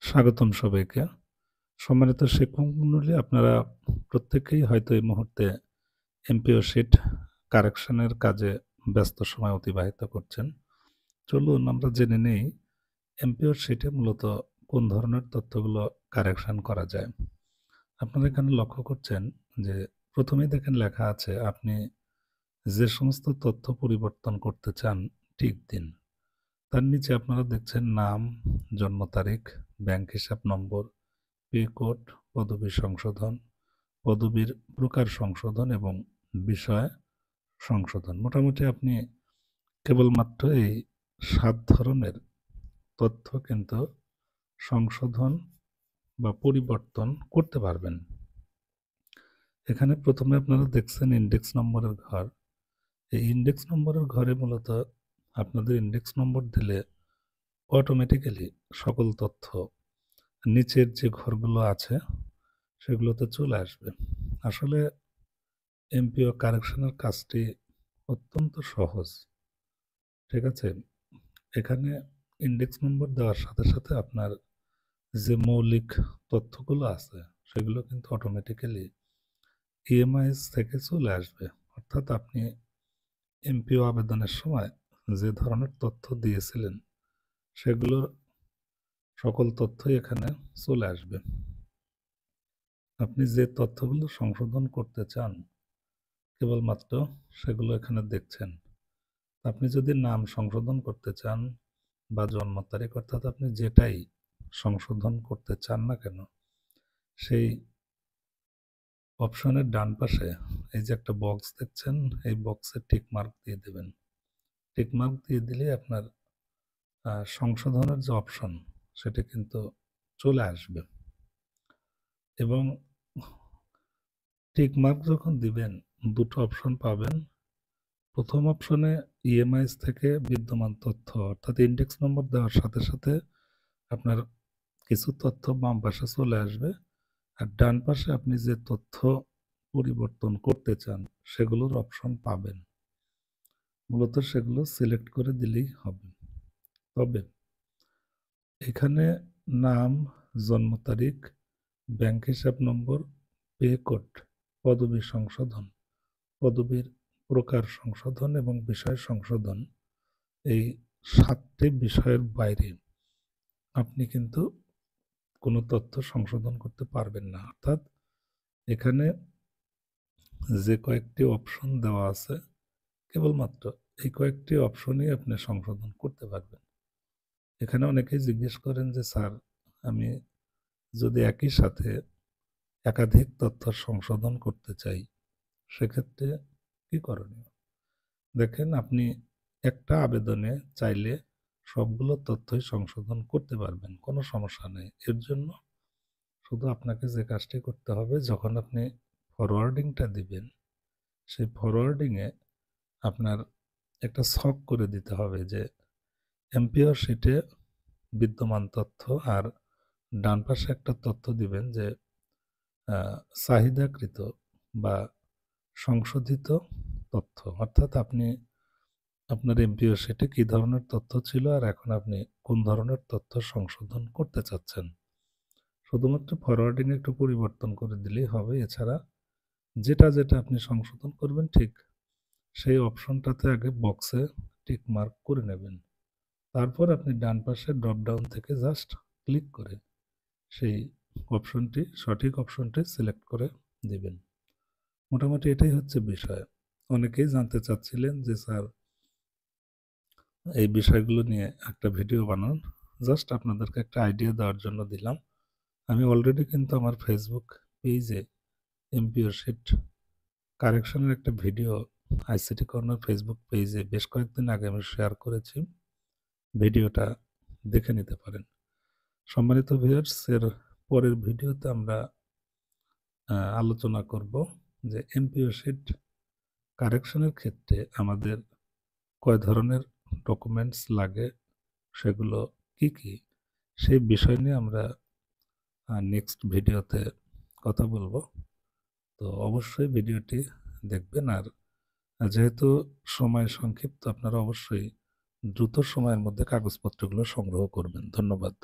স্বাগতম সবাইকে। সম্মানিত শিক্ষক মণ্ডলী, আপনারা প্রত্যেকেই হয়তো এই মুহূর্তে এমপিও শিট কারেকশনের কাজে ব্যস্ত সময় অতিবাহিত করছেন। চলুন আমরা জেনে নেই এমপিও শিটে মূলত কোন ধরনের তথ্যগুলো কারেকশন করা যায়। আপনারা এখানে লক্ষ্য করছেন যে প্রথমেই দেখেন লেখা আছে আপনি যে সমস্ত তথ্য পরিবর্তন করতে চান টিক দিন। তার নিচে আপনারা দেখছেন নাম, জন্ম তারিখ, ব্যাংক হিসাব নম্বর, পে কোড, পদবি সংশোধন, পদবীর প্রকার সংশোধন এবং বিষয় সংশোধন। মোটামুটি আপনি কেবলমাত্র এই ৭ ধরনের তথ্য কিন্তু সংশোধন বা পরিবর্তন করতে পারবেন। এখানে প্রথমে আপনারা দেখছেন ইনডেক্স নম্বরের ঘর। এই ইনডেক্স নম্বরের ঘরে মূলত আপনাদের ইনডেক্স নম্বর দিলে অটোমেটিক্যালি সকল তথ্য নিচের যে ঘরগুলো আছে সেগুলোতে চলে আসবে। আসলে এমপিও কারেকশনের কাজটি অত্যন্ত সহজ। ঠিক আছে? এখানে ইনডেক্স নম্বর দেওয়ার সাথে, সাথে আপনার যে মৌলিক তথ্যগুলো আছে সেগুলো কিন্তু অটোমেটিক্যালি ইএমআইএস থেকে চলে আসবে। অর্থাৎ আপনি এমপিও আবেদনের সময় যে ধরনের তথ্য দিয়েছিলেন সেগুলোর সকল তথ্যই এখানে চলে আসবে। আপনি যে তথ্যগুলো সংশোধন করতে চান কেবলমাত্র সেগুলো এখানে দেখছেন। আপনি যদি নাম সংশোধন করতে চান বা জন্ম তারিখ অর্থাৎ আপনি যেটাই সংশোধন করতে চান না কেন, সেই অপশনের ডান পাশে এই যে একটা বক্স দেখছেন, এই বক্সে টিক মার্ক দিয়ে দেবেন। টিক মার্ক দিয়ে দিলে আপনার সংশোধনের যে অপশন সেটা কিন্তু চলে আসবে এবং টিক মার্ক যখন দিবেন দুটো অপশন পাবেন। প্রথম অপশনে ইএমআইএস থেকে বিদ্যমান তথ্য অর্থাৎ ইনডেক্স নম্বর দেওয়ার সাথে, সাথে আপনার কিছু তথ্য বাম পাশে চলে আসবে। আর ডান পাশে আপনি যে তথ্য পরিবর্তন করতে চান সেগুলোর অপশন পাবেন। মূলত সেগুলো সিলেক্ট করে দিলেই হবে। তবে এখানে নাম, জন্ম তারিখ, ব্যাংক হিসাব নম্বর, পে কোড, পদবি সংশোধন, পদবীর প্রকার সংশোধন এবং বিষয় সংশোধন, এই ৭টি বিষয়ের বাইরে আপনি কিন্তু কোনো তথ্য সংশোধন করতে পারবেন না। অর্থাৎ এখানে যে কয়েকটি অপশন দেওয়া আছে কেবলমাত্র এই কয়েকটি অপশনই আপনি সংশোধন করতে পারবেন। এখানে অনেকেই জিজ্ঞেস করেন যে স্যার, আমি যদি একই সাথে একাধিক তথ্য সংশোধন করতে চাই সেক্ষেত্রে কি করণীয়? দেখেন, আপনি একটা আবেদনে চাইলে সবগুলো তথ্যই সংশোধন করতে পারবেন, কোনো সমস্যা নেই। এর জন্য শুধু আপনাকে যে কাজটি করতে হবে, যখন আপনি ফরওয়ার্ডিংটা দিবেন সেই ফরওয়ার্ডিংয়ে আপনার একটা ছক করে দিতে হবে যে এমপিও শিটে বিদ্যমান তথ্য, আর ডান পাশে একটা তথ্য দিবেন যে চাহিদাকৃত বা সংশোধিত তথ্য। অর্থাৎ আপনি আপনার এমপিও শিটে কি ধরনের তথ্য ছিল আর এখন আপনি কোন ধরনের তথ্য সংশোধন করতে চাচ্ছেন। শুধুমাত্র ফরওয়ার্ডিং একটু পরিবর্তন করে দিলেই হবে। এছাড়া যেটা, যেটা আপনি সংশোধন করবেন ঠিক সেই অপশনটাতে আগে বক্সে টিক মার্ক করে নেবেন। তারপর আপনি ডান পাশে ড্রপ ডাউন থেকে জাস্ট ক্লিক করে সেই অপশনটি, সঠিক অপশনটি সিলেক্ট করে দিবেন। মোটামুটি এটাই হচ্ছে বিষয়। অনেকেই জানতে চাচ্ছিলেন যে স্যার, এই বিষয়গুলো নিয়ে একটা ভিডিও বানান। জাস্ট আপনাদেরকে একটা আইডিয়া দেওয়ার জন্য দিলাম। আমি অলরেডি কিন্তু আমার ফেসবুক পেজে এমপিও শিট কারেকশনের একটা ভিডিও আইসিটি কর্নার ফেসবুক পেজে বেশ কয়েকদিন আগে আমি শেয়ার করেছি। ভিডিওটা দেখে নিতে পারেন। সম্মানিত ভিউয়ার্স, এর পরের ভিডিওতে আমরা আলোচনা করব যে এমপিও শিট কারেকশনের ক্ষেত্রে আমাদের কয় ধরনের ডকুমেন্টস লাগে, সেগুলো কি, কি সেই বিষয় নিয়ে আমরা নেক্সট ভিডিওতে কথা বলবো। তো অবশ্যই ভিডিওটি দেখবেন। আর যেহেতু সময় সংক্ষিপ্ত, আপনারা অবশ্যই দ্রুত সময়ের মধ্যে কাগজপত্রগুলো সংগ্রহ করবেন। ধন্যবাদ।